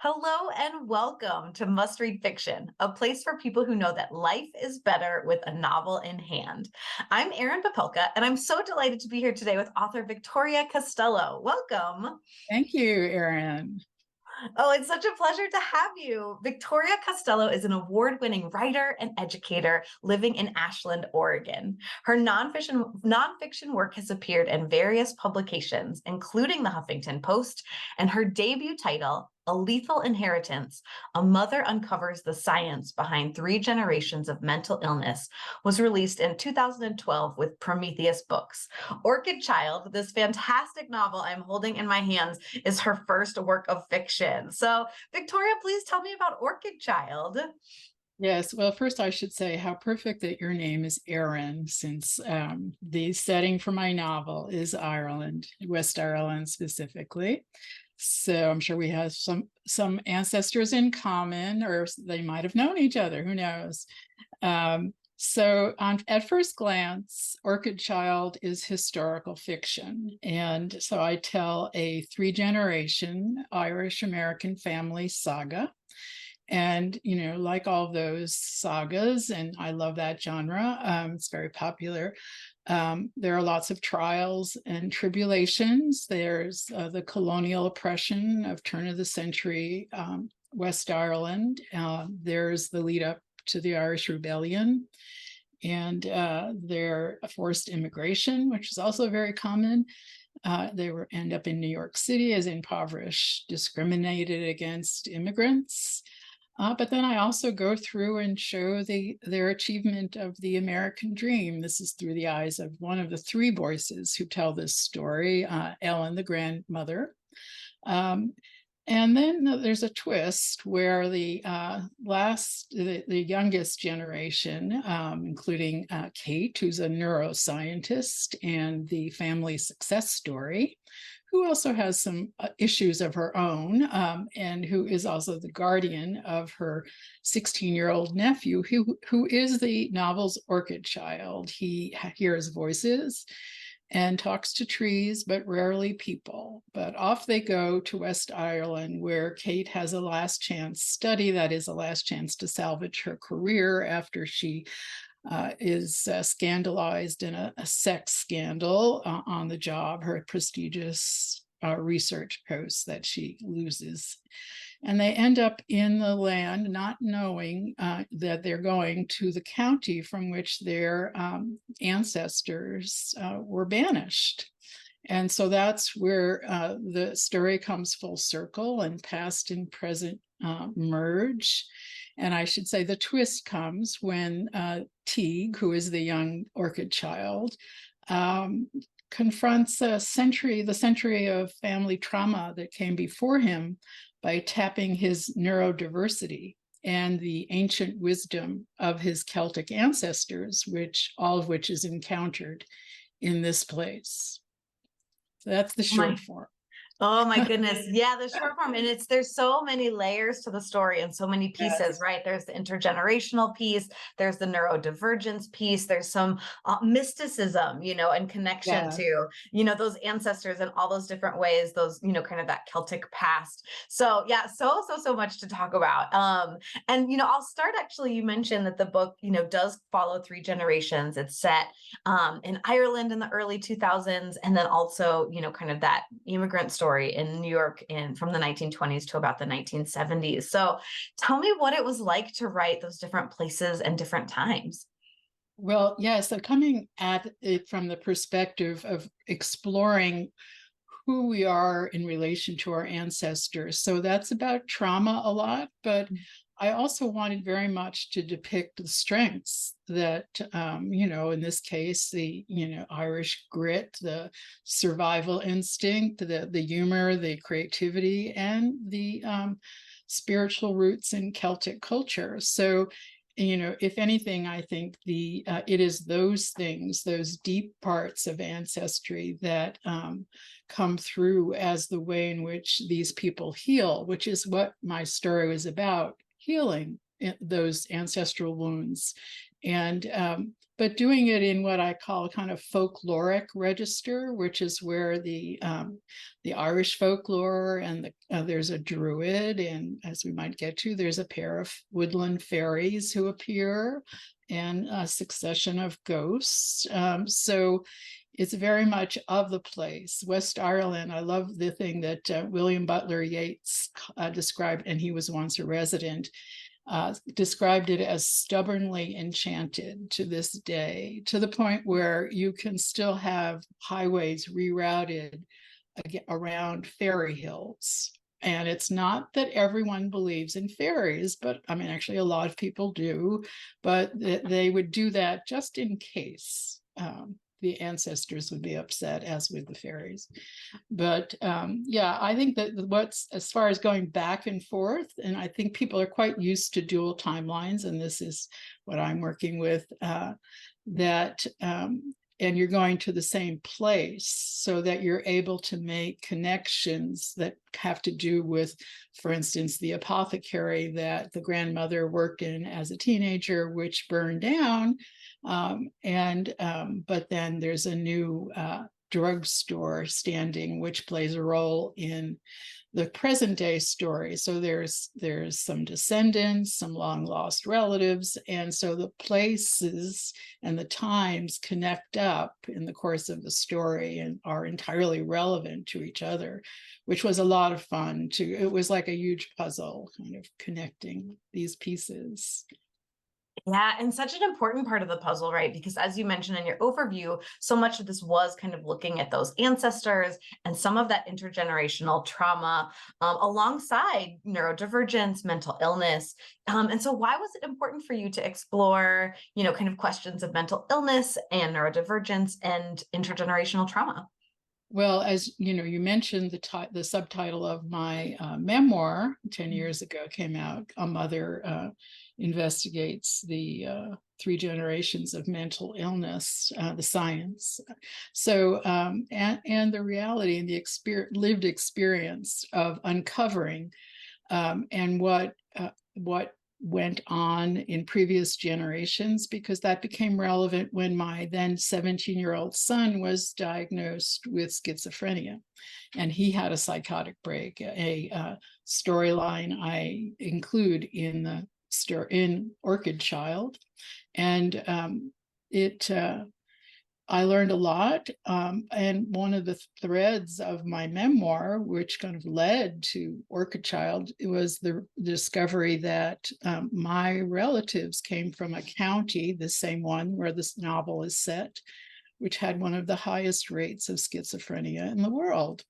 Hello and welcome to Must Read Fiction, a place for people who know that life is better with a novel in hand. I'm Erin Popelka, and I'm so delighted to be here today with author Victoria Costello. Welcome. Thank you, Erin. Oh, it's such a pleasure to have you. Victoria Costello is an award-winning writer and educator living in Ashland, Oregon. Her nonfiction work has appeared in various publications, including the Huffington Post, and her debut title, A Lethal Inheritance, A Mother Uncovers the Science Behind Three Generations of Mental Illness, was released in 2012 with Prometheus Books. Orchid Child, this fantastic novel I'm holding in my hands, is her first work of fiction. So, Victoria, please tell me about Orchid Child. Yes, well, first I should say how perfect that your name is Erin, since the setting for my novel is Ireland, West Ireland specifically. So I'm sure we have some ancestors in common, or they might have known each other. Who knows? At first glance, Orchid Child is historical fiction. And so I tell a three-generation Irish-American family saga. And, like all those sagas, and I love that genre, it's very popular. There are lots of trials and tribulations. There's the colonial oppression of turn of the century West Ireland. There's the lead up to the Irish Rebellion, and their forced immigration, which is also very common. End up in New York City as impoverished, discriminated against immigrants. But then I also go through and show their achievement of the American dream. This is through the eyes of one of the three voices who tell this story, Ellen, the grandmother. And then there's a twist where the youngest generation, including Kate, who's a neuroscientist and the family success story, who also has some issues of her own, and who is also the guardian of her 16-year-old nephew, who is the novel's Orchid Child. He hears voices and talks to trees, but rarely people. But off they go to West Ireland, where Kate has a last chance study, that is a last chance to salvage her career after she is scandalized in a sex scandal on the job, her prestigious research post that she loses. And they end up in the land not knowing that they're going to the county from which their ancestors were banished. And so that's where the story comes full circle, and past and present merge. And I should say the twist comes when Teague, who is the young Orchid Child, confronts the century of family trauma that came before him by tapping his neurodiversity and the ancient wisdom of his Celtic ancestors, all of which is encountered in this place. So that's the short form. Oh my goodness. Yeah, the short form. And there's so many layers to the story and so many pieces, Yes. right? There's the intergenerational piece, there's the neurodivergence piece, there's some mysticism, and connection to, those ancestors in all those different ways, those, kind of that Celtic past. So yeah, so much to talk about. And, I'll start actually, you mentioned that the book, does follow three generations. It's set in Ireland in the early 2000s, and then also, kind of that immigrant story in New York from the 1920s to about the 1970s. So tell me what it was like to write those different places and different times. Well, yeah, so coming at it from the perspective of exploring who we are in relation to our ancestors. So that's about trauma a lot, but I also wanted very much to depict the strengths that, in this case, the, Irish grit, the survival instinct, the humor, the creativity, and the spiritual roots in Celtic culture. So, if anything, I think it is those things, those deep parts of ancestry that come through as the way in which these people heal, which is what my story was about, healing those ancestral wounds. And but doing it in what I call kind of folkloric register, which is where the Irish folklore and there's a druid, and as we might get to, there's a pair of woodland fairies who appear, and a succession of ghosts. So it's very much of the place. West Ireland, I love the thing that William Butler Yeats described, and he was once a resident, described it as stubbornly enchanted to this day, to the point where you can still have highways rerouted around fairy hills. And it's not that everyone believes in fairies, but I mean, actually, a lot of people do, but they would do that just in case. The ancestors would be upset, as with the fairies. But yeah, I think that what's, as far as going back and forth, and I think people are quite used to dual timelines, and this is what I'm working with, and you're going to the same place so that you're able to make connections that have to do with, for instance, the apothecary that the grandmother worked in as a teenager, which burned down. But then there's a new drugstore standing, which plays a role in the present day story. So there's some descendants, some long lost relatives, and so the places and the times connect up in the course of the story and are entirely relevant to each other, which was a lot of fun too. It was like a huge puzzle, kind of connecting these pieces. Yeah, and such an important part of the puzzle, right? Because as you mentioned in your overview, so much of this was kind of looking at those ancestors and some of that intergenerational trauma, alongside neurodivergence, mental illness. And so why was it important for you to explore, kind of questions of mental illness and neurodivergence and intergenerational trauma? Well, as you know, you mentioned the subtitle of my memoir 10 years ago came out. A Mother Investigates the Three Generations of Mental Illness, the science. So, and the reality and the lived experience of uncovering and what went on in previous generations, because that became relevant when my then 17-year-old son was diagnosed with schizophrenia, and he had a psychotic break, a storyline I include in Orchid Child. And I learned a lot. And one of the threads of my memoir, which kind of led to Orchid Child, it was the discovery that my relatives came from a county, the same one where this novel is set, which had one of the highest rates of schizophrenia in the world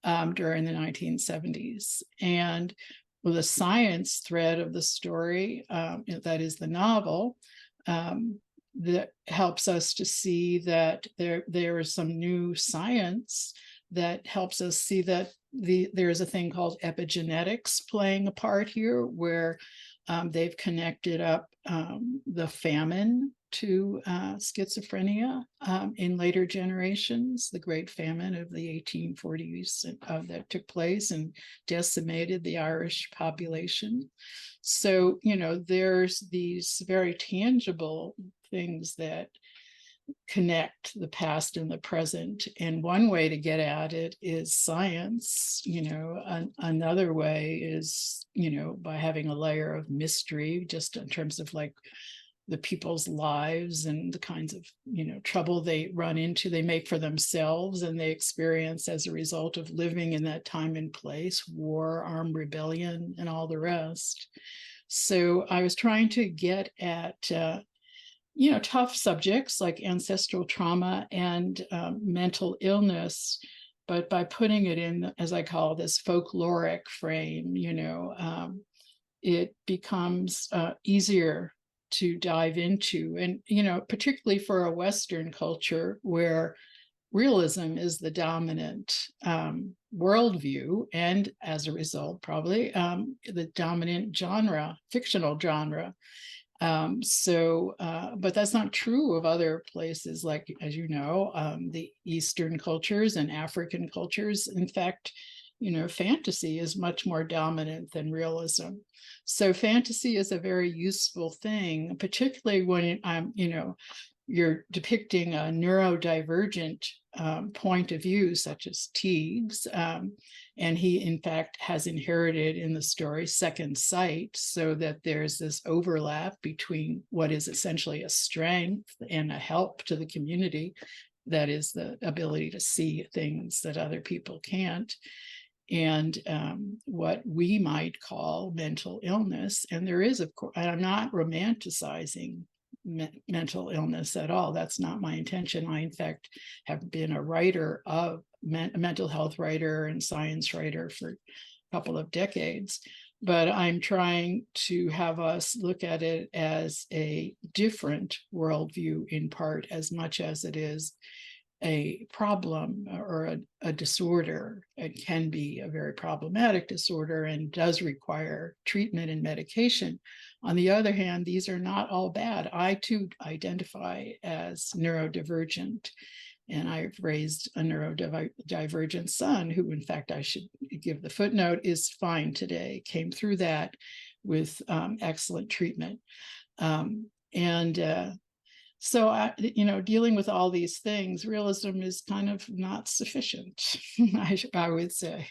during the 1970s. And with the science thread of the story, that is the novel, that helps us to see that there is some new science that helps us see that there's a thing called epigenetics playing a part here, where they've connected up the famine to schizophrenia in later generations, the Great Famine of the 1840s that took place and decimated the Irish population. So, there's these very tangible things that connect the past and the present. And one way to get at it is science. Another way is, by having a layer of mystery, just in terms of like the people's lives and the kinds of, trouble they run into, they make for themselves and they experience as a result of living in that time and place, war, armed rebellion, and all the rest. So I was trying to get at tough subjects like ancestral trauma and mental illness, but by putting it in, as I call this folkloric frame, it becomes easier to dive into. And, particularly for a Western culture where realism is the dominant worldview, and as a result, probably the dominant genre, fictional genre. But that's not true of other places, like, as the Eastern cultures and African cultures. In fact, fantasy is much more dominant than realism. So fantasy is a very useful thing, particularly when I'm, you're depicting a neurodivergent point of view, such as Teague's. And he, in fact, has inherited in the story second sight, so that there's this overlap between what is essentially a strength and a help to the community, that is the ability to see things that other people can't, and what we might call mental illness. And there is, of course, and I'm not romanticizing mental illness at all. That's not my intention. I, in fact, have been a writer of mental health writer and science writer for a couple of decades. But I'm trying to have us look at it as a different worldview, in part, as much as it is a problem or a disorder. It can be a very problematic disorder and does require treatment and medication. On the other hand, these are not all bad. I too identify as neurodivergent, and I've raised a neurodivergent son who, in fact, I should give the footnote, is fine today, came through that with excellent treatment. So, dealing with all these things, realism is kind of not sufficient, I would say.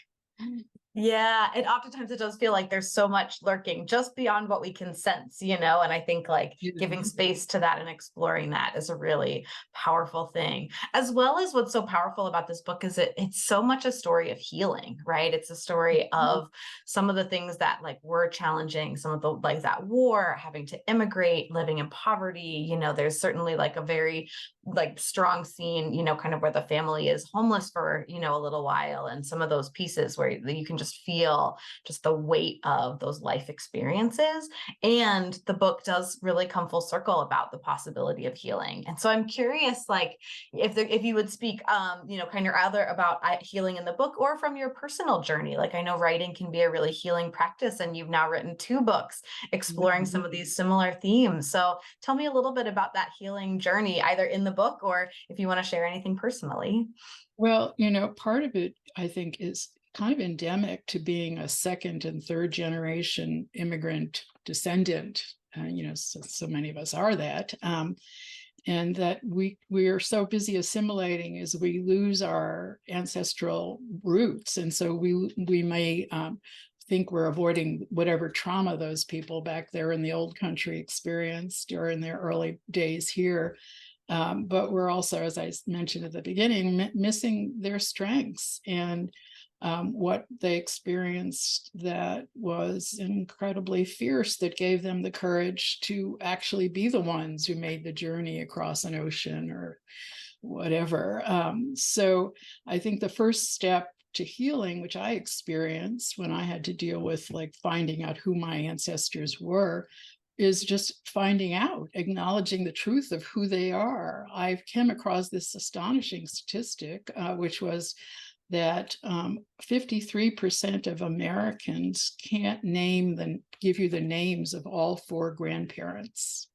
Yeah, and oftentimes it does feel like there's so much lurking just beyond what we can sense, and I think like giving space to that and exploring that is a really powerful thing. As well as what's so powerful about this book is it's so much a story of healing, right? It's a story of some of the things that like were challenging, some of the like that war, having to immigrate, living in poverty. There's certainly like a very like strong scene, kind of where the family is homeless for, a little while, and some of those pieces where you can just feel just the weight of those life experiences. And the book does really come full circle about the possibility of healing. And so I'm curious, like, if you would speak, kind of either about healing in the book or from your personal journey. Like, I know writing can be a really healing practice, and you've now written 2 books exploring some of these similar themes. So tell me a little bit about that healing journey, either in the book or if you want to share anything personally. Well, part of it, I think, is kind of endemic to being a second and third generation immigrant descendant. So many of us are that. And that we are so busy assimilating as we lose our ancestral roots. And so we may think we're avoiding whatever trauma those people back there in the old country experienced during their early days here. But we're also, as I mentioned at the beginning, missing their strengths and what they experienced that was incredibly fierce, that gave them the courage to actually be the ones who made the journey across an ocean or whatever. So I think the first step to healing, which I experienced when I had to deal with like finding out who my ancestors were, is just finding out, acknowledging the truth of who they are. I've come across this astonishing statistic, which was that 53% of Americans can't give you the names of all 4 grandparents.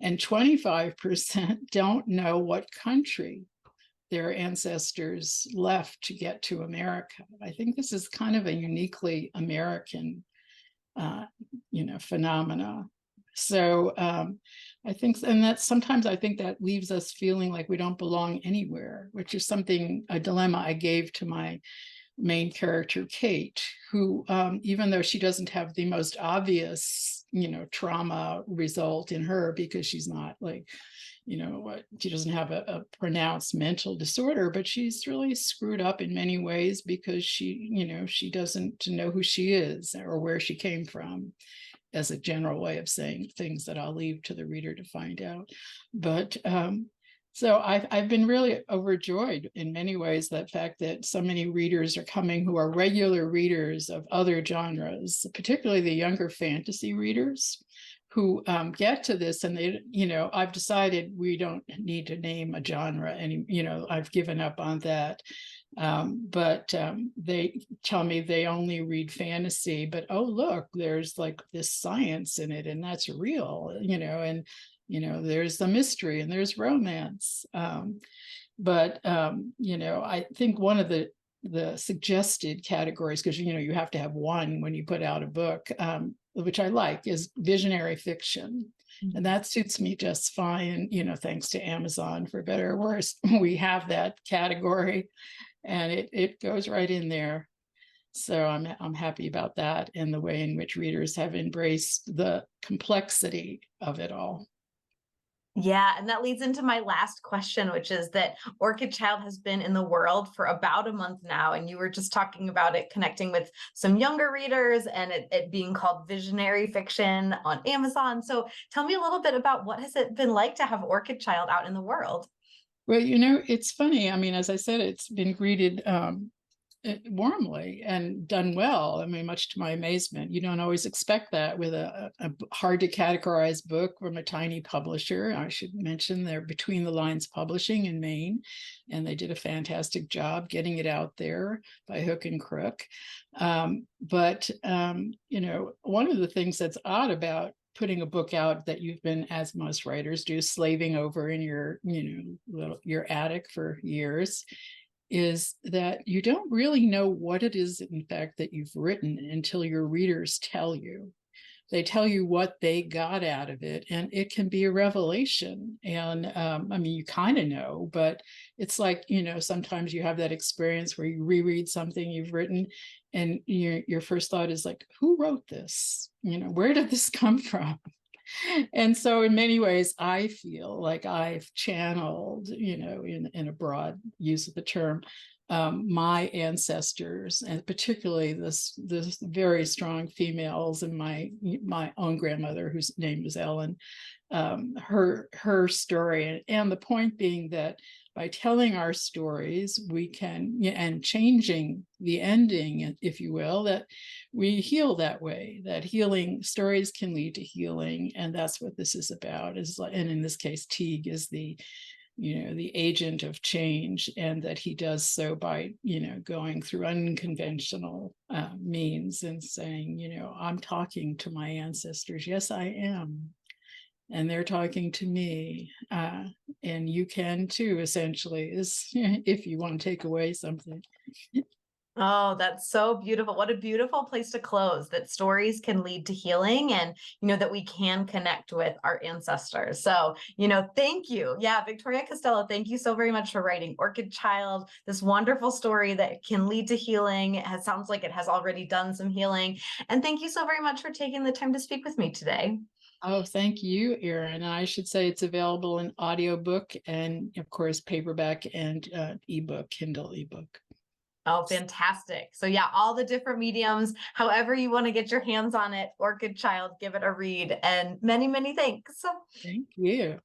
And 25% don't know what country their ancestors left to get to America. I think this is kind of a uniquely American phenomena. So I think, and that sometimes I think that leaves us feeling like we don't belong anywhere, which is a dilemma I gave to my main character, Kate, who, even though she doesn't have the most obvious, trauma result in her, because she's not like, she doesn't have a pronounced mental disorder, but she's really screwed up in many ways because she doesn't know who she is or where she came from, as a general way of saying things that I'll leave to the reader to find out. But so I've been really overjoyed in many ways, that fact that so many readers are coming who are regular readers of other genres, particularly the younger fantasy readers, who get to this and they, I've decided we don't need to name a genre I've given up on that. But they tell me they only read fantasy, but oh, look, there's like this science in it, and that's real, and there's the mystery and there's romance. But I think one of the suggested categories, because you have to have one when you put out a book, which I like, is visionary fiction. And that suits me just fine, thanks to Amazon, for better or worse. We have that category and it goes right in there. So I'm happy about that and the way in which readers have embraced the complexity of it all. Yeah, and that leads into my last question, which is that Orchid Child has been in the world for about a month now. And you were just talking about it connecting with some younger readers and it being called visionary fiction on Amazon. So tell me a little bit about what has it been like to have Orchid Child out in the world? Well, it's funny. I mean, as I said, it's been greeted warmly and done well. I mean, much to my amazement. You don't always expect that with a hard to categorize book from a tiny publisher. I should mention they're Between the Lines Publishing in Maine, and they did a fantastic job getting it out there by hook and crook. But one of the things that's odd about putting a book out that you've been, as most writers do, slaving over in your your attic for years, is that you don't really know what it is, in fact, that you've written until your readers tell you. They tell you what they got out of it, and it can be a revelation. And I mean, you kind of know, but it's like, sometimes you have that experience where you reread something you've written, and your first thought is like, who wrote this? Where did this come from? And so in many ways, I feel like I've channeled, in a broad use of the term, my ancestors, and particularly this very strong females, and my own grandmother, whose name was Ellen, her story, and the point being that by telling our stories, we can, and changing the ending, if you will, that we heal that way. That healing stories can lead to healing, and that's what this is about. And in this case, Teague is the agent of change, and that he does so by going through unconventional means and saying, I'm talking to my ancestors. Yes, I am. And they're talking to me, and you can too, essentially, is if you want to take away something. Oh, that's so beautiful. What a beautiful place to close, that stories can lead to healing and, that we can connect with our ancestors. So, thank you. Yeah, Victoria Costello, thank you so very much for writing Orchid Child, this wonderful story that can lead to healing. Sounds like it has already done some healing. And thank you so very much for taking the time to speak with me today. Oh, thank you, Erin. I should say it's available in audiobook and, of course, paperback and ebook, Kindle ebook. Oh, fantastic. So yeah, all the different mediums, however you want to get your hands on it, Orchid Child, give it a read. And many, many thanks. Thank you.